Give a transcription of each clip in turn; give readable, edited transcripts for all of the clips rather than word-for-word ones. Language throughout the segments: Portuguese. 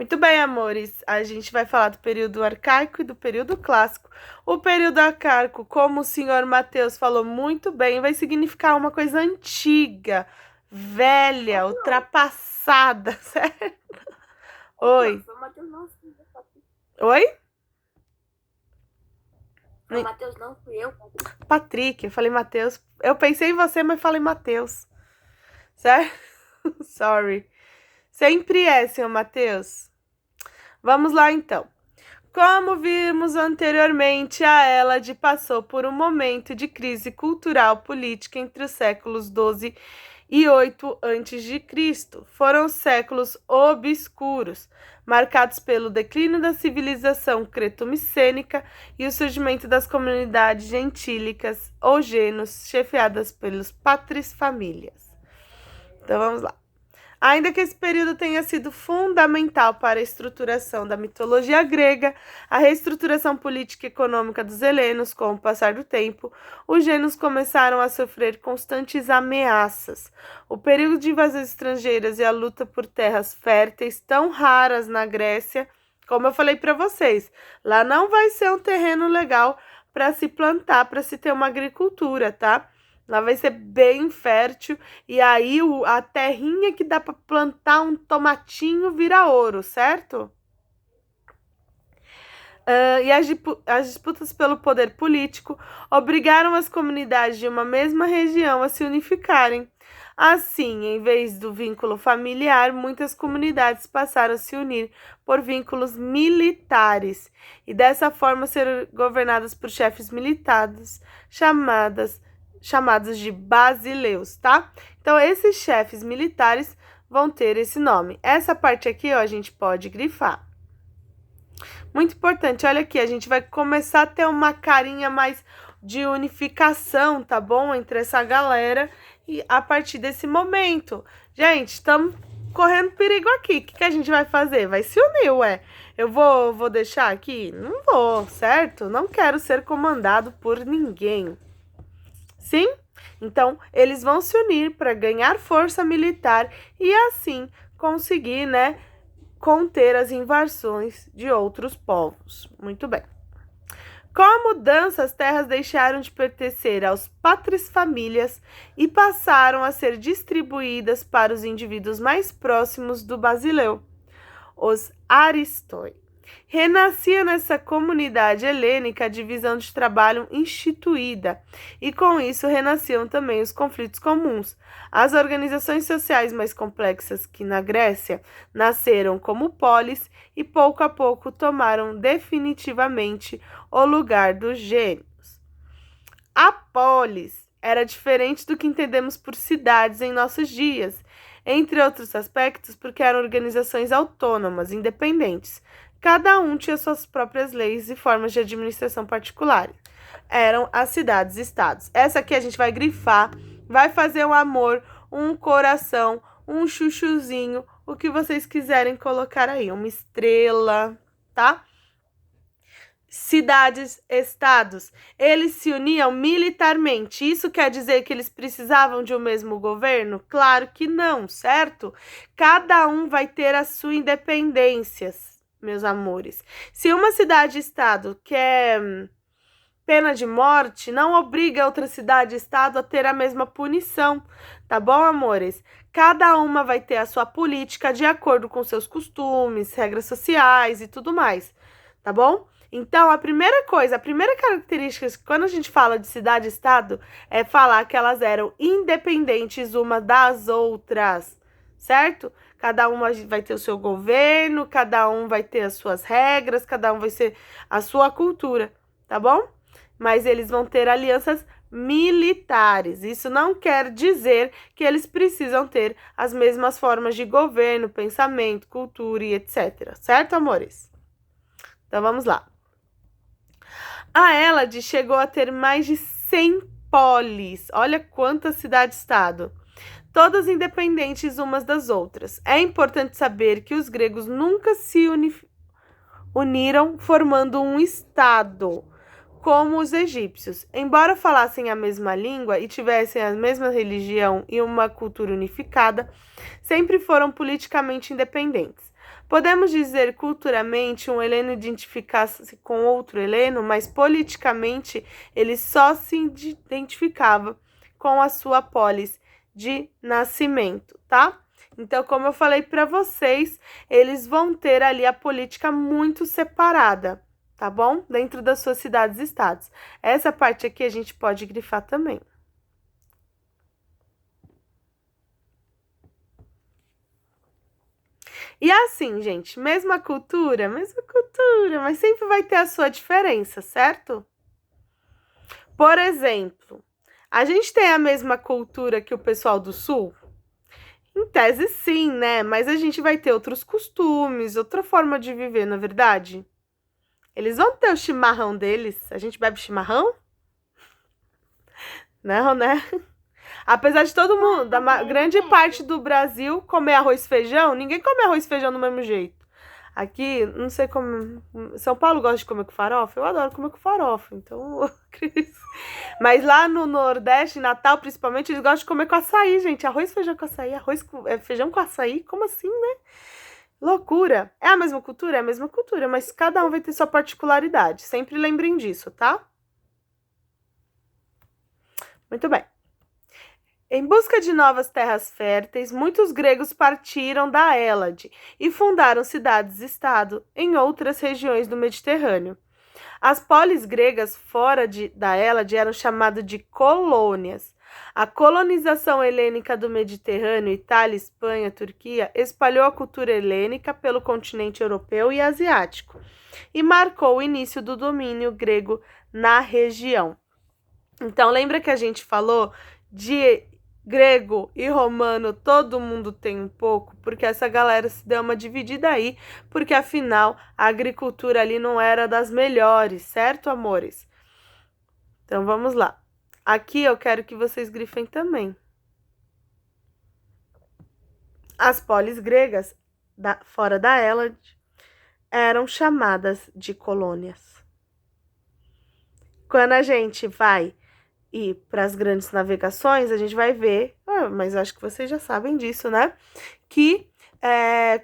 Muito bem, amores. A gente vai falar do período arcaico e do período clássico. O período arcaico, como o senhor Mateus falou muito bem, vai significar uma coisa antiga, velha, ultrapassada, certo? Oi. Foi o Matheus, não. Oi? Foi o Matheus, não. Fui eu. Patrick, eu falei Mateus. Eu pensei em você, mas falei Mateus. Certo? Sorry. Sempre é, senhor Mateus. Vamos lá, então. Como vimos anteriormente, a Hélade passou por um momento de crise cultural política entre os séculos 12 e 8 a.C. Foram séculos obscuros, marcados pelo declínio da civilização creto-micênica e o surgimento das comunidades gentílicas ou genos, chefiadas pelos patris familias. Então vamos lá. Ainda que esse período tenha sido fundamental para a estruturação da mitologia grega, a reestruturação política e econômica dos helenos, com o passar do tempo, os gênios começaram a sofrer constantes ameaças. O período de invasões estrangeiras e a luta por terras férteis, tão raras na Grécia, como eu falei para vocês, lá não vai ser um terreno legal para se plantar, para se ter uma agricultura, tá? Lá vai ser bem fértil e aí a terrinha que dá para plantar um tomatinho vira ouro, certo? E as disputas pelo poder político obrigaram as comunidades de uma mesma região a se unificarem. Assim, em vez do vínculo familiar, muitas comunidades passaram a se unir por vínculos militares e dessa forma ser governadas por chefes militares chamados de basileus, tá? Então, esses chefes militares vão ter esse nome. Essa parte aqui, ó, a gente pode grifar. Muito importante, olha aqui, a gente vai começar a ter uma carinha mais de unificação, tá bom? Entre essa galera e a partir desse momento. Gente, estamos correndo perigo aqui. O que a gente vai fazer? Vai se unir, ué. Eu vou deixar aqui? Não vou, certo? Não quero ser comandado por ninguém. Sim? Então, eles vão se unir para ganhar força militar e assim conseguir, né, conter as invasões de outros povos. Muito bem. Com a mudança, as terras deixaram de pertencer aos patris-famílias e passaram a ser distribuídas para os indivíduos mais próximos do basileu, os aristoi. Renascia nessa comunidade helênica a divisão de trabalho instituída, e com isso renasciam também os conflitos comuns. As organizações sociais mais complexas que na Grécia nasceram como polis e pouco a pouco tomaram definitivamente o lugar dos gênios. A polis era diferente do que entendemos por cidades em nossos dias, entre outros aspectos porque eram organizações autônomas, independentes. Cada um tinha suas próprias leis e formas de administração particulares. Eram as cidades-estados. Essa aqui a gente vai grifar, vai fazer um amor, um coração, um chuchuzinho, o que vocês quiserem colocar aí, uma estrela, tá? Cidades-estados. Eles se uniam militarmente. Isso quer dizer que eles precisavam de um mesmo governo? Claro que não, certo? Cada um vai ter a sua independência, meus amores. Se uma cidade-estado quer pena de morte, não obriga outra cidade-estado a ter a mesma punição, tá bom, amores? Cada uma vai ter a sua política de acordo com seus costumes, regras sociais e tudo mais, tá bom? Então, a primeira característica, quando a gente fala de cidade-estado, é falar que elas eram independentes uma das outras, certo? Cada uma vai ter o seu governo, cada um vai ter as suas regras, cada um vai ser a sua cultura, tá bom? Mas eles vão ter alianças militares. Isso não quer dizer que eles precisam ter as mesmas formas de governo, pensamento, cultura e etc. Certo, amores? Então, vamos lá. A Hélade chegou a ter mais de 100 polis. Olha quanta cidade-estado. Todas independentes umas das outras. É importante saber que os gregos nunca se uniram formando um estado, como os egípcios. Embora falassem a mesma língua e tivessem a mesma religião e uma cultura unificada, sempre foram politicamente independentes. Podemos dizer culturalmente um heleno identificasse com outro heleno, mas politicamente ele só se identificava com a sua polis de nascimento, tá? Então, como eu falei para vocês, eles vão ter ali a política muito separada, tá bom? Dentro das suas cidades e estados. Essa parte aqui a gente pode grifar também. E assim, gente, mesma cultura, mas sempre vai ter a sua diferença, certo? Por exemplo, a gente tem a mesma cultura que o pessoal do Sul? Em tese, sim, né? Mas a gente vai ter outros costumes, outra forma de viver, na verdade? Eles vão ter o chimarrão deles. A gente bebe chimarrão? Não, né? Apesar de todo mundo, da grande parte do Brasil comer arroz e feijão, ninguém come arroz e feijão do mesmo jeito. Aqui, não sei como. São Paulo gosta de comer com farofa? Eu adoro comer com farofa, então. Mas lá no Nordeste, em Natal, principalmente, eles gostam de comer com açaí, gente. Arroz e feijão com açaí, feijão com açaí, como assim, né? Loucura. É a mesma cultura? É a mesma cultura, mas cada um vai ter sua particularidade. Sempre lembrem disso, tá? Muito bem. Em busca de novas terras férteis, muitos gregos partiram da Hélade e fundaram cidades-estado em outras regiões do Mediterrâneo. As polis gregas fora da Hélade eram chamadas de colônias. A colonização helênica do Mediterrâneo, Itália, Espanha, Turquia, espalhou a cultura helênica pelo continente europeu e asiático e marcou o início do domínio grego na região. Então, lembra que a gente falou de grego e romano, todo mundo tem um pouco, porque essa galera se deu uma dividida aí, porque afinal a agricultura ali não era das melhores, certo, amores? Então vamos lá. Aqui eu quero que vocês grifem também. As polis gregas, fora da Hélade, eram chamadas de colônias. Quando a gente vai e para as grandes navegações, a gente vai ver, mas acho que vocês já sabem disso, né? Que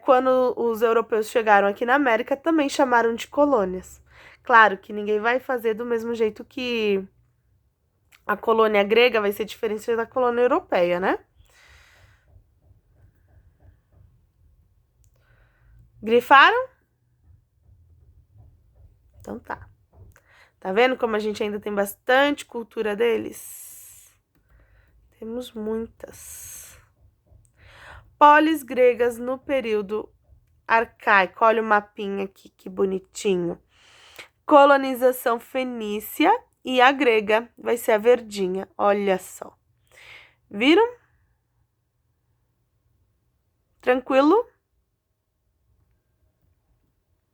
quando os europeus chegaram aqui na América, também chamaram de colônias. Claro que ninguém vai fazer do mesmo jeito que a colônia grega vai ser diferente da colônia europeia, né? Grifaram? Então tá. Tá vendo como a gente ainda tem bastante cultura deles? Temos muitas. Polis gregas no período arcaico. Olha o mapinha aqui, que bonitinho. Colonização fenícia e a grega vai ser a verdinha. Olha só. Viram? Tranquilo?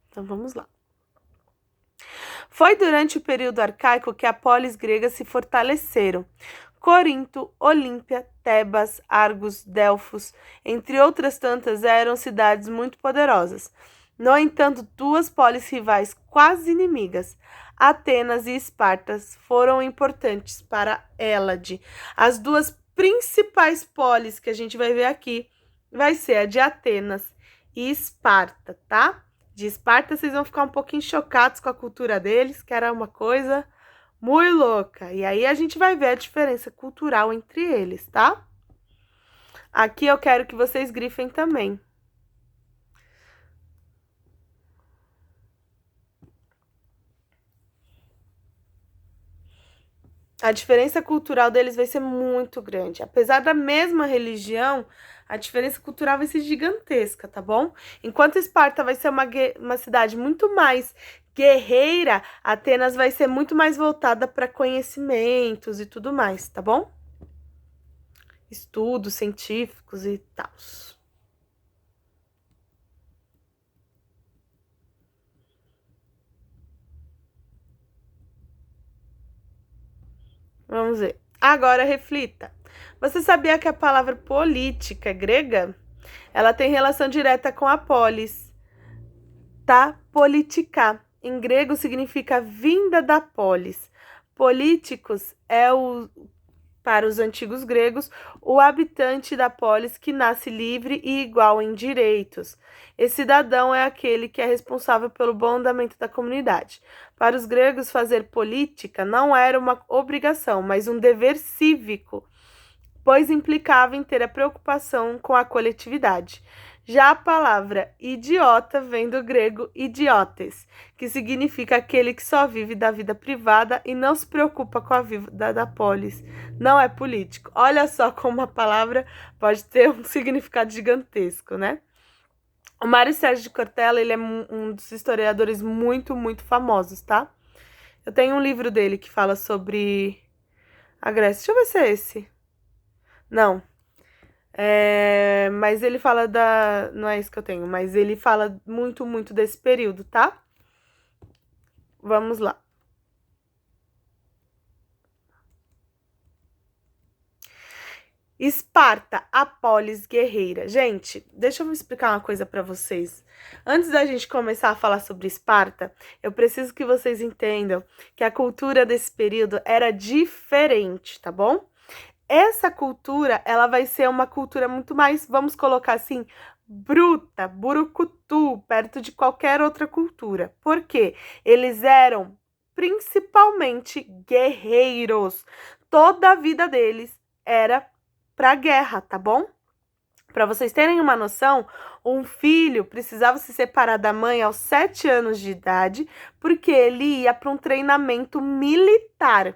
Então vamos lá. Foi durante o período arcaico que a polis grega se fortaleceram. Corinto, Olímpia, Tebas, Argos, Delfos, entre outras tantas, eram cidades muito poderosas. No entanto, duas polis rivais quase inimigas, Atenas e Espartas, foram importantes para Hélade. As duas principais polis que a gente vai ver aqui vai ser a de Atenas e Esparta, tá? De Esparta, vocês vão ficar um pouquinho chocados com a cultura deles, que era uma coisa muito louca. E aí a gente vai ver a diferença cultural entre eles, tá? Aqui eu quero que vocês grifem também. A diferença cultural deles vai ser muito grande. Apesar da mesma religião, a diferença cultural vai ser gigantesca, tá bom? Enquanto Esparta vai ser uma cidade muito mais guerreira, Atenas vai ser muito mais voltada para conhecimentos e tudo mais, tá bom? Estudos científicos e tal. Vamos ver. Agora reflita. Você sabia que a palavra política grega, ela tem relação direta com a polis, tá? Politica. Em grego significa vinda da polis. Políticos é o para os antigos gregos, o habitante da polis que nasce livre e igual em direitos. Esse cidadão é aquele que é responsável pelo bom andamento da comunidade. Para os gregos, fazer política não era uma obrigação, mas um dever cívico, pois implicava em ter a preocupação com a coletividade. Já a palavra idiota vem do grego idiotes, que significa aquele que só vive da vida privada e não se preocupa com a vida da polis. Não é político. Olha só como a palavra pode ter um significado gigantesco, né? O Mário Sérgio de Cortella, ele é um dos historiadores muito, muito famosos, tá? Eu tenho um livro dele que fala sobre a Grécia. Deixa eu ver se é esse. Não. Mas ele fala da... Não é isso que eu tenho, mas ele fala muito, muito desse período, tá? Vamos lá. Esparta, a polis guerreira. Gente, deixa eu explicar uma coisa para vocês. Antes da gente começar a falar sobre Esparta, eu preciso que vocês entendam que a cultura desse período era diferente, tá bom? Essa cultura, ela vai ser uma cultura muito mais, vamos colocar assim, bruta, burucutu, perto de qualquer outra cultura. Por quê? Eles eram principalmente guerreiros. Toda a vida deles era pra guerra, tá bom? Para vocês terem uma noção, um filho precisava se separar da mãe aos 7 anos de idade, porque ele ia para um treinamento militar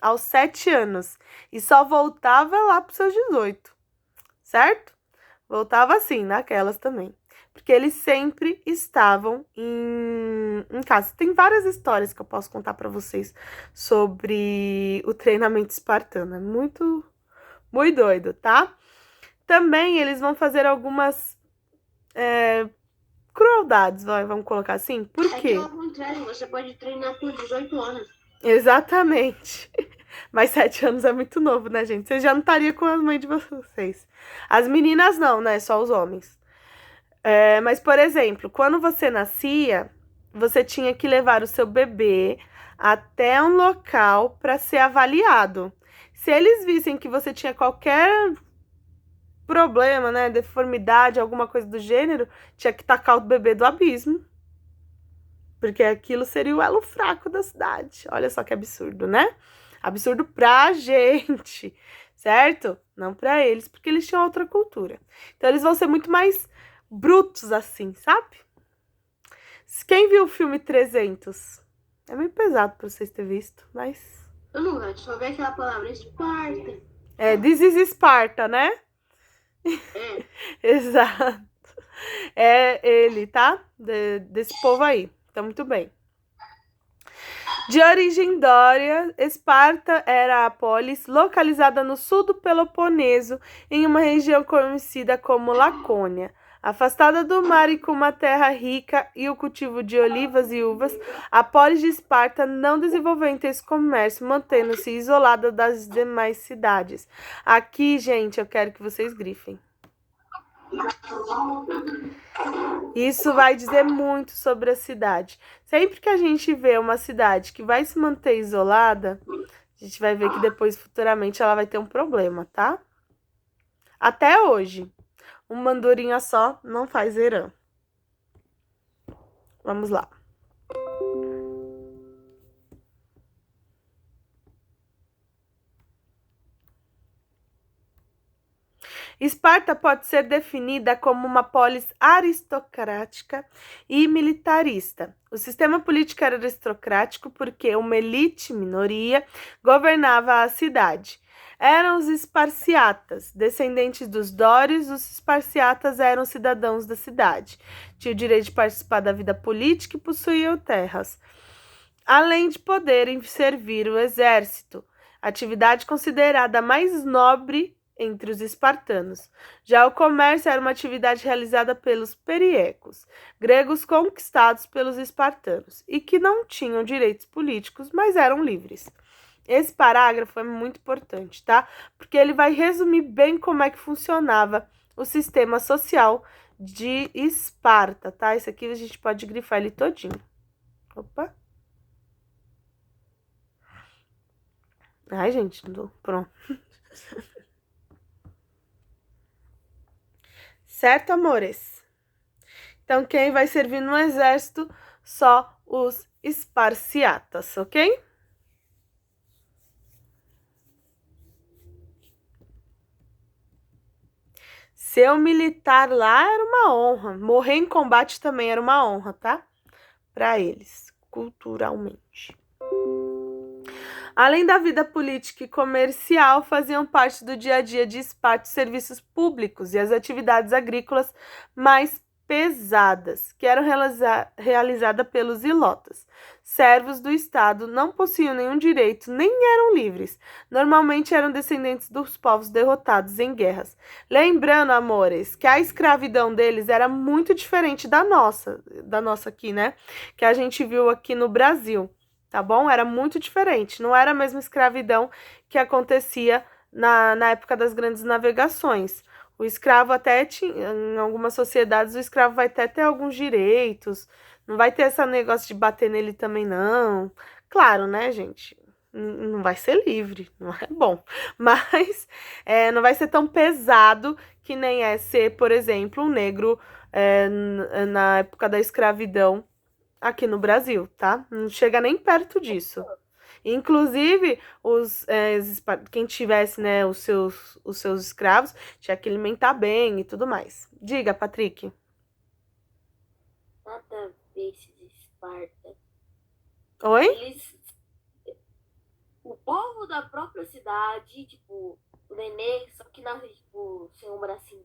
aos 7 anos e só voltava lá para os seus 18, certo? Voltava assim, naquelas também. Porque eles sempre estavam em casa. Tem várias histórias que eu posso contar para vocês sobre o treinamento espartano. É muito, muito doido, tá? Também eles vão fazer algumas crueldades, vamos colocar assim. Por quê? É que ao contrário, você pode treinar por 18 anos. Exatamente. Mas 7 anos é muito novo, né, gente? Vocês já não estariam com as mães de vocês. As meninas não, né? Só os homens. Mas, por exemplo, quando você nascia, você tinha que levar o seu bebê até um local para ser avaliado. Se eles vissem que você tinha qualquer problema, né, deformidade, alguma coisa do gênero, tinha que tacar o bebê do abismo. Porque aquilo seria o elo fraco da cidade. Olha só que absurdo, né? Absurdo pra gente, certo? Não pra eles, porque eles tinham outra cultura. Então eles vão ser muito mais brutos assim, sabe? Quem viu o filme 300? É meio pesado pra vocês terem visto, mas... Eu não gosto, só vejo aquela palavra Esparta. This is Esparta, né? É. Exato. É ele, tá? Desse povo aí. Tá muito bem. De origem dória, Esparta era a polis localizada no sul do Peloponeso, em uma região conhecida como Lacônia. Afastada do mar e com uma terra rica e o cultivo de olivas e uvas, a polis de Esparta não desenvolveu intenso comércio, mantendo-se isolada das demais cidades. Aqui, gente, eu quero que vocês grifem. Isso vai dizer muito sobre a cidade. Sempre que a gente vê uma cidade que vai se manter isolada, a gente vai ver que depois, futuramente, ela vai ter um problema, tá? Até hoje, uma andorinha só não faz verão. Vamos lá. Esparta pode ser definida como uma polis aristocrática e militarista. O sistema político era aristocrático porque uma elite minoria governava a cidade. Eram os esparciatas, descendentes dos dórios, os esparciatas eram cidadãos da cidade. Tinham o direito de participar da vida política e possuíam terras, além de poderem servir o exército, atividade considerada mais nobre entre os espartanos. Já o comércio era uma atividade realizada pelos periecos, gregos conquistados pelos espartanos, e que não tinham direitos políticos, mas eram livres. Esse parágrafo é muito importante, tá? Porque ele vai resumir bem como é que funcionava o sistema social de Esparta, tá? Esse aqui a gente pode grifar ele todinho. Opa! Ai, gente, pronto. Certo, amores? Então, quem vai servir no exército? Só os esparciatas, ok? Ser um militar lá era uma honra. Morrer em combate também era uma honra, tá? Para eles, culturalmente. Além da vida política e comercial, faziam parte do dia a dia de despachos de serviços públicos e as atividades agrícolas mais pesadas, que eram realizadas pelos ilotas. Servos do Estado não possuíam nenhum direito, nem eram livres. Normalmente eram descendentes dos povos derrotados em guerras. Lembrando, amores, que a escravidão deles era muito diferente da nossa aqui, né? Que a gente viu aqui no Brasil. Tá bom? Era muito diferente. Não era a mesma escravidão que acontecia na época das grandes navegações. O escravo até tinha, em algumas sociedades, o escravo vai até ter alguns direitos. Não vai ter esse negócio de bater nele também, não. Claro, né, gente? Não vai ser livre, não é bom. Mas não vai ser tão pesado que nem é ser, por exemplo, um negro na época da escravidão aqui no Brasil, tá? Não chega nem perto disso. Inclusive, quem tivesse, né, os seus escravos, tinha que alimentar bem e tudo mais. Diga, Patrick. Nada a ver esses Esparta. Oi? O povo da própria cidade, tipo, o nenê, só que nasce, tipo, sem um bracinho.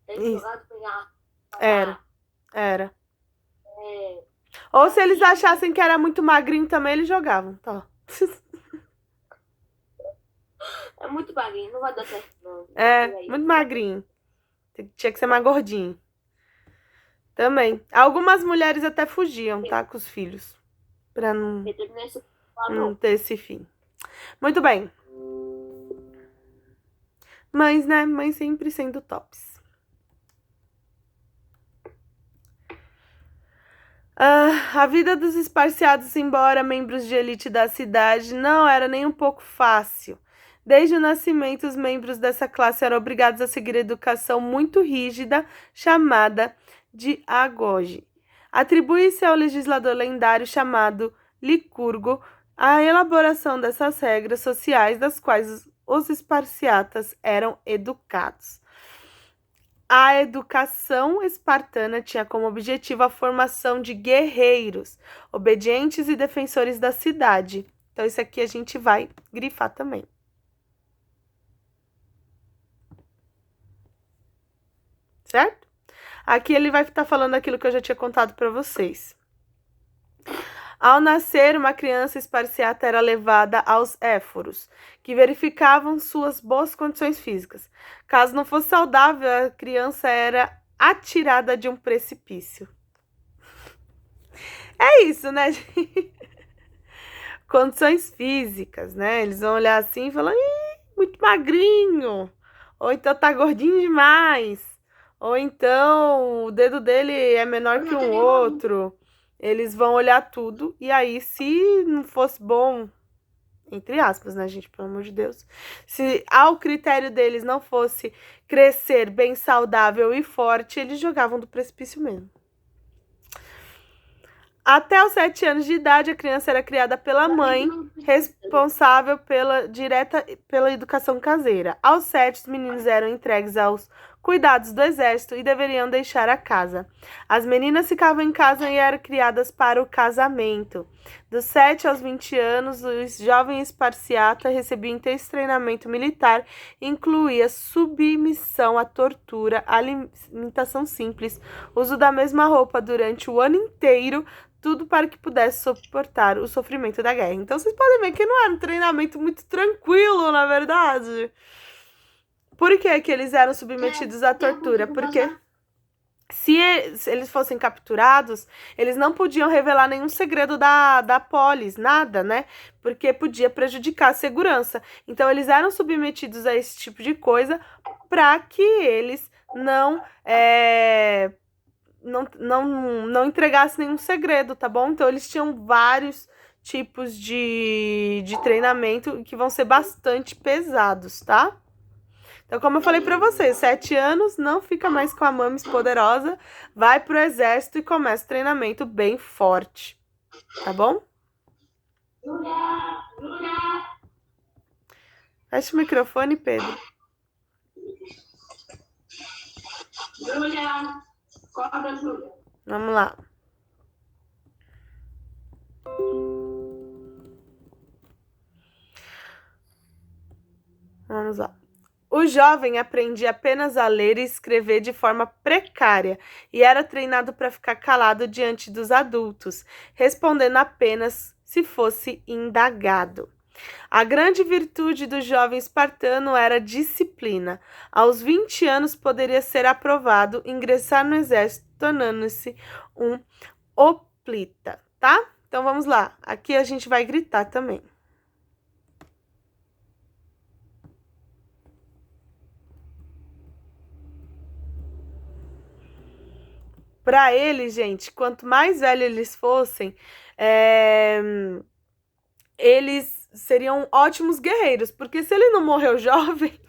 Tem jogado pegar. Era. É, Ou se eles achassem que era muito magrinho também, eles jogavam, tá? é muito magrinho, não vai dar certo, não. Muito magrinho. Tinha que ser mais gordinho. Também. Algumas mulheres até fugiam, tá? Com os filhos. Pra não ter esse fim. Muito bem. Mães, né? Mães sempre sendo tops. A vida dos esparciados, embora membros de elite da cidade, não era nem um pouco fácil. Desde o nascimento, os membros dessa classe eram obrigados a seguir a educação muito rígida, chamada de agoge. Atribui-se ao legislador lendário chamado Licurgo a elaboração dessas regras sociais das quais os esparciatas eram educados. A educação espartana tinha como objetivo a formação de guerreiros, obedientes e defensores da cidade. Então, isso aqui a gente vai grifar também. Certo? Aqui ele vai estar falando aquilo que eu já tinha contado para vocês. Ao nascer, uma criança esparciata era levada aos éforos, que verificavam suas boas condições físicas. Caso não fosse saudável, a criança era atirada de um precipício. É isso, né, gente? Condições físicas, né? Eles vão olhar assim e falar, muito magrinho. Ou então tá gordinho demais. Ou então o dedo dele é menor que o outro. Eles vão olhar tudo e aí, se não fosse bom, entre aspas, né, gente, pelo amor de Deus, se ao critério deles não fosse crescer bem saudável e forte, eles jogavam do precipício mesmo. Até os 7 anos de idade, a criança era criada pela mãe, responsável pela educação caseira. Aos 7, os meninos eram entregues aos cuidados do exército e deveriam deixar a casa. As meninas ficavam em casa e eram criadas para o casamento. Dos 7 aos 20 anos, os jovens esparciata recebiam intenso treinamento militar, incluía submissão à tortura, alimentação simples, uso da mesma roupa durante o ano inteiro, tudo para que pudesse suportar o sofrimento da guerra. Então, vocês podem ver que não era um treinamento muito tranquilo, na verdade. Por que que eles eram submetidos à tortura? Porque se eles fossem capturados, eles não podiam revelar nenhum segredo da polis, nada, né? Porque podia prejudicar a segurança. Então, eles eram submetidos a esse tipo de coisa para que eles não entregasse nenhum segredo, tá bom? Então, eles tinham vários tipos de treinamento que vão ser bastante pesados, tá? Então, como eu falei pra vocês, 7 anos, não fica mais com a mames poderosa, vai pro exército e começa o treinamento bem forte, tá bom? Fecha o microfone, Pedro. Júlia, acorda, Júlia. Vamos lá. Vamos lá. O jovem aprendia apenas a ler e escrever de forma precária e era treinado para ficar calado diante dos adultos, respondendo apenas se fosse indagado. A grande virtude do jovem espartano era a disciplina. Aos 20 anos poderia ser aprovado, ingressar no exército, tornando-se um hoplita, tá? Então vamos lá. Aqui a gente vai gritar também. Para eles, gente, quanto mais velhos eles fossem, eles seriam ótimos guerreiros, porque se ele não morreu jovem,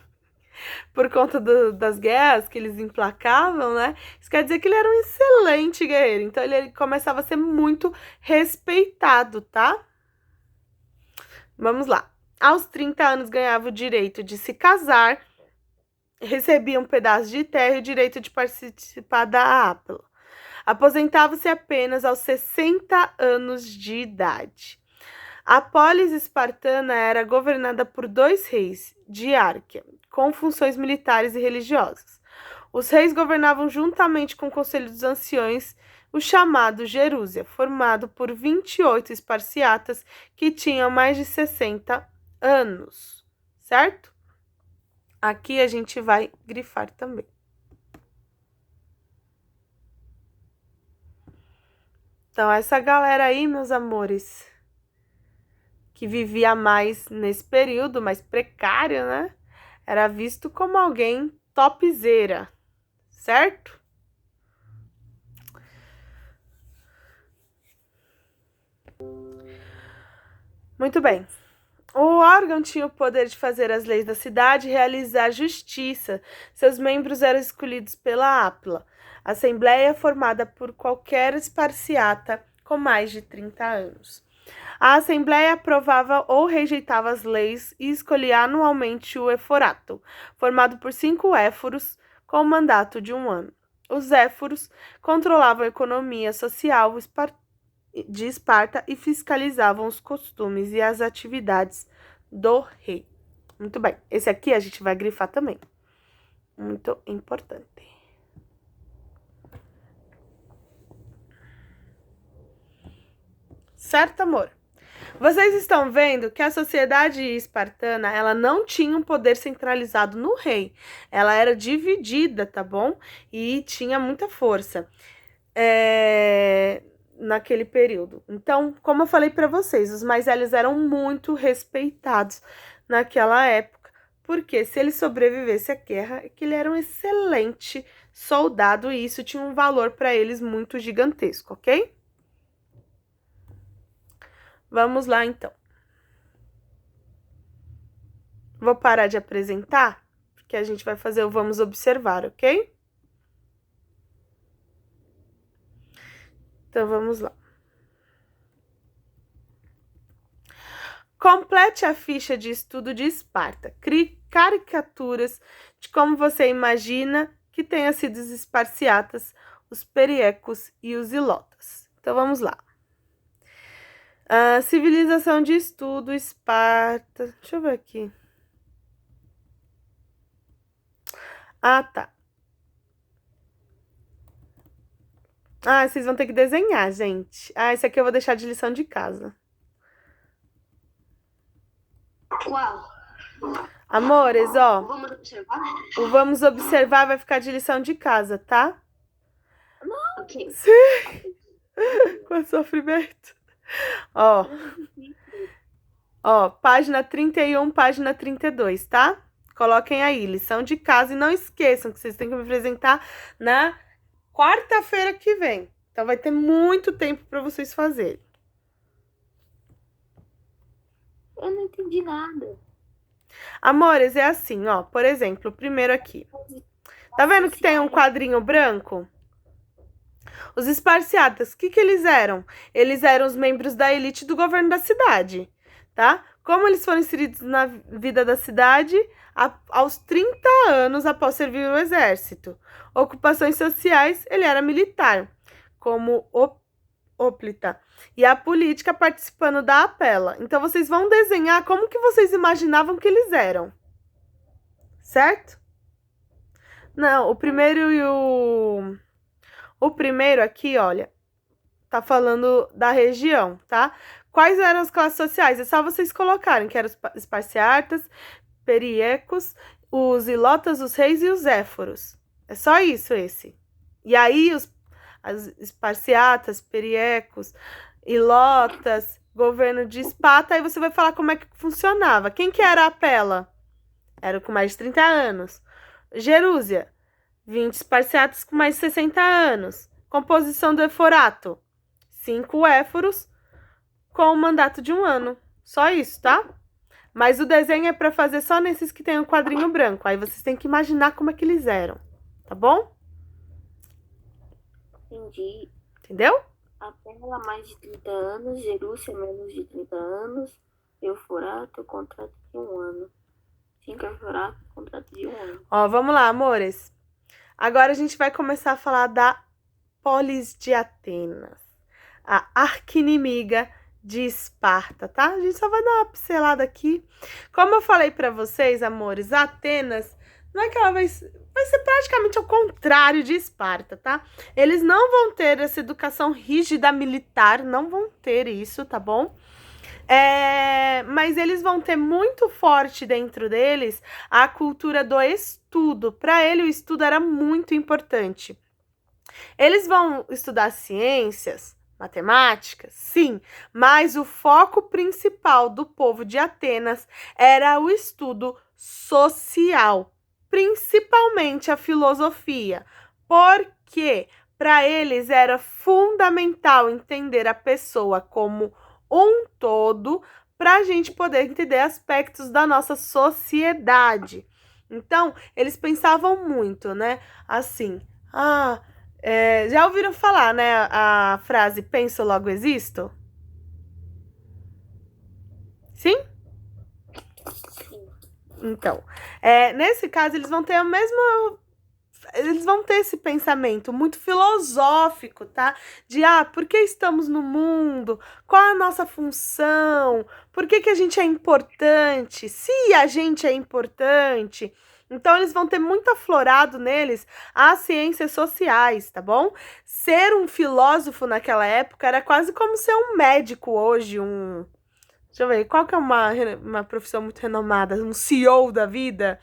por conta das guerras que eles emplacavam, né? Isso quer dizer que ele era um excelente guerreiro. Então ele começava a ser muito respeitado, tá? Vamos lá. Aos 30 anos ganhava o direito de se casar, recebia um pedaço de terra e o direito de participar da Ápila. Aposentava-se apenas aos 60 anos de idade. A polis espartana era governada por 2 reis, diárquia, com funções militares e religiosas. Os reis governavam juntamente com o Conselho dos Anciões, o chamado Gerúsia, formado por 28 esparciatas que tinham mais de 60 anos, certo? Aqui a gente vai grifar também. Então, essa galera aí, meus amores, que vivia mais nesse período, mais precário, né? Era visto como alguém topzera, certo? Muito bem. O órgão tinha o poder de fazer as leis da cidade e realizar justiça. Seus membros eram escolhidos pela Ápila, assembleia formada por qualquer esparciata com mais de 30 anos. A Assembleia aprovava ou rejeitava as leis e escolhia anualmente o eforato, formado por 5 éforos com mandato de 1 ano. Os éforos controlavam a economia social de Esparta e fiscalizavam os costumes e as atividades do rei. Muito bem, esse aqui a gente vai grifar também. Muito importante. Certo, amor? Vocês estão vendo que a sociedade espartana, ela não tinha um poder centralizado no rei. Ela era dividida, tá bom? E tinha muita força naquele período. Então, como eu falei para vocês, os mais velhos eram muito respeitados naquela época, porque se ele sobrevivesse à guerra, é que ele era um excelente soldado e isso tinha um valor para eles muito gigantesco, ok? Vamos lá, então. Vou parar de apresentar, porque a gente vai fazer o vamos observar, ok? Então, vamos lá. Complete a ficha de estudo de Esparta. Crie caricaturas de como você imagina que tenha sido os esparciatas, os periecos e os ilotas. Então, vamos lá. Civilização de estudo, Esparta. Deixa eu ver aqui. Tá. Vocês vão ter que desenhar, gente. Esse aqui eu vou deixar de lição de casa. Qual? Amores, ó. Vamos observar? O vamos observar vai ficar de lição de casa, tá? Ok. Sim. Com sofrimento. Ó, página 31, página 32, tá? Coloquem aí, lição de casa. E não esqueçam que vocês têm que me apresentar na quarta-feira que vem. Então, vai ter muito tempo para vocês fazerem. Eu não entendi nada. Amores, é assim, ó. Por exemplo, o primeiro aqui. Tá vendo que tem um quadrinho branco? Os esparciatas, o que eles eram? Eles eram os membros da elite do governo da cidade, tá? Como eles foram inseridos na vida da cidade aos 30 anos após servir o exército. Ocupações sociais, ele era militar, como óplita. E a política participando da APELA. Então, vocês vão desenhar como que vocês imaginavam que eles eram. Certo? Não, o primeiro e o primeiro aqui, olha, tá falando da região, tá? Quais eram as classes sociais? É só vocês colocarem, que eram os esparciatas, periecos, os ilotas, os reis e os éforos. É só isso, esse. E aí, as esparciatas, periecos, ilotas, governo de Esparta, aí você vai falar como é que funcionava. Quem que era a Pela? Era com mais de 30 anos. Jerúsia, 20 esparciatas com mais de 60 anos. Composição do Eforato, 5 éforos com o mandato de 1 ano. Só isso, tá? Mas o desenho é para fazer só nesses que tem um quadrinho branco. Aí vocês têm que imaginar como é que eles eram, tá bom? Entendi. Entendeu? A Pérola mais de 30 anos, Jerúcia menos de 30 anos, Eufrato, contrato de 1 ano. 5 Eufrato, contrato de 1 ano. Ó, vamos lá, amores. Agora a gente vai começar a falar da Polis de Atenas, a arqui-inimiga de Esparta, tá? A gente só vai dar uma pincelada aqui. Como eu falei pra vocês, amores, Atenas não é que ela vai ser praticamente ao contrário de Esparta, tá? Eles não vão ter essa educação rígida militar, não vão ter isso, tá bom? Mas eles vão ter muito forte dentro deles a cultura do estudo. Para ele, o estudo era muito importante. Eles vão estudar ciências, matemáticas, sim, mas o foco principal do povo de Atenas era o estudo social, principalmente a filosofia, porque para eles era fundamental entender a pessoa como um todo para a gente poder entender aspectos da nossa sociedade. Então, eles pensavam muito, né? Assim, já ouviram falar, né, a frase penso, logo existo? Sim? Então, nesse caso, eles vão ter a mesma... Eles vão ter esse pensamento muito filosófico, tá? De, por que estamos no mundo? Qual a nossa função? Por que a gente é importante? Se a gente é importante... Então, eles vão ter muito aflorado neles as ciências sociais, tá bom? Ser um filósofo naquela época era quase como ser um médico hoje, Deixa eu ver, qual que é uma profissão muito renomada? Um CEO da vida,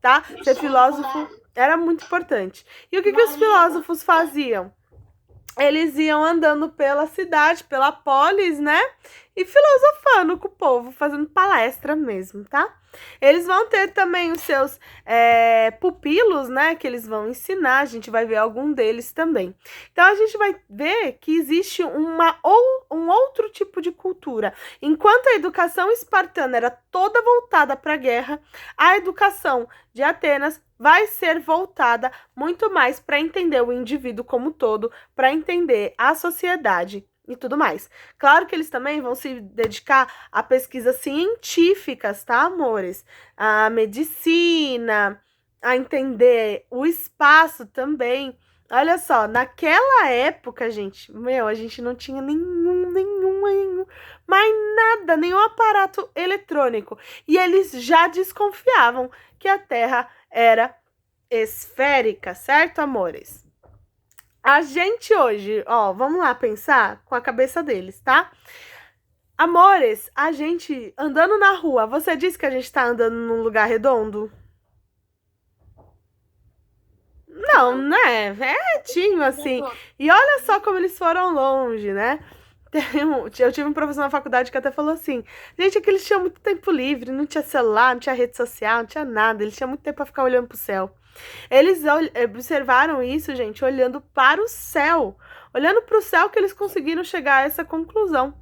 tá? Ser filósofo era muito importante. E o que os filósofos faziam? Eles iam andando pela cidade, pela polis, né? E filosofando com o povo, fazendo palestra mesmo, tá? Eles vão ter também os seus pupilos, né? Que eles vão ensinar, a gente vai ver algum deles também. Então, a gente vai ver que existe um outro tipo de cultura. Enquanto a educação espartana era toda voltada para a guerra, a educação de Atenas vai ser voltada muito mais para entender o indivíduo como todo, para entender a sociedade e tudo mais. Claro que eles também vão se dedicar a pesquisas científicas, tá, amores? A medicina, a entender o espaço também. Olha só, naquela época, gente, a gente não tinha nenhum, mais nada, nenhum aparato eletrônico. E eles já desconfiavam que a Terra era esférica, certo, amores? A gente hoje, vamos lá pensar com a cabeça deles, tá? Amores, a gente andando na rua, você disse que a gente tá andando num lugar redondo? Não, né? É retinho, assim. E olha só como eles foram longe, né? Eu tive um professor na faculdade que até falou assim, gente, é que eles tinham muito tempo livre, não tinha celular, não tinha rede social, não tinha nada, eles tinham muito tempo pra ficar olhando pro céu. Eles observaram isso, gente, olhando para o céu. Olhando para o céu que eles conseguiram chegar a essa conclusão,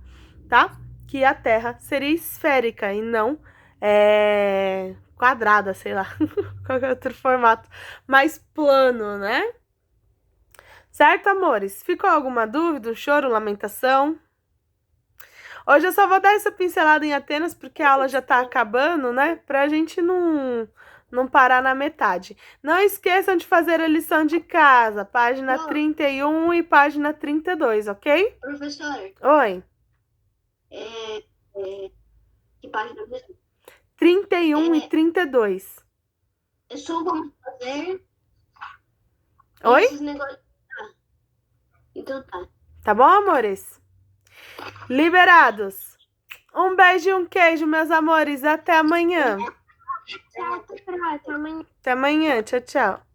tá? que a Terra seria esférica e não quadrada, sei lá, qualquer outro formato mais plano, né? Certo, amores? Ficou alguma dúvida, um choro, lamentação? Hoje eu só vou dar essa pincelada em Atenas porque a aula já tá acabando, né? Pra gente não parar na metade. Não esqueçam de fazer a lição de casa, página 31 e página 32, ok? Professor, Oi. que página mesmo? 31 e 32. É só vamos fazer Oi? esses negócios. Então tá. Tá bom, amores? Liberados. Um beijo e um queijo, meus amores. Até amanhã. Até amanhã. Até amanhã. Tchau, tchau.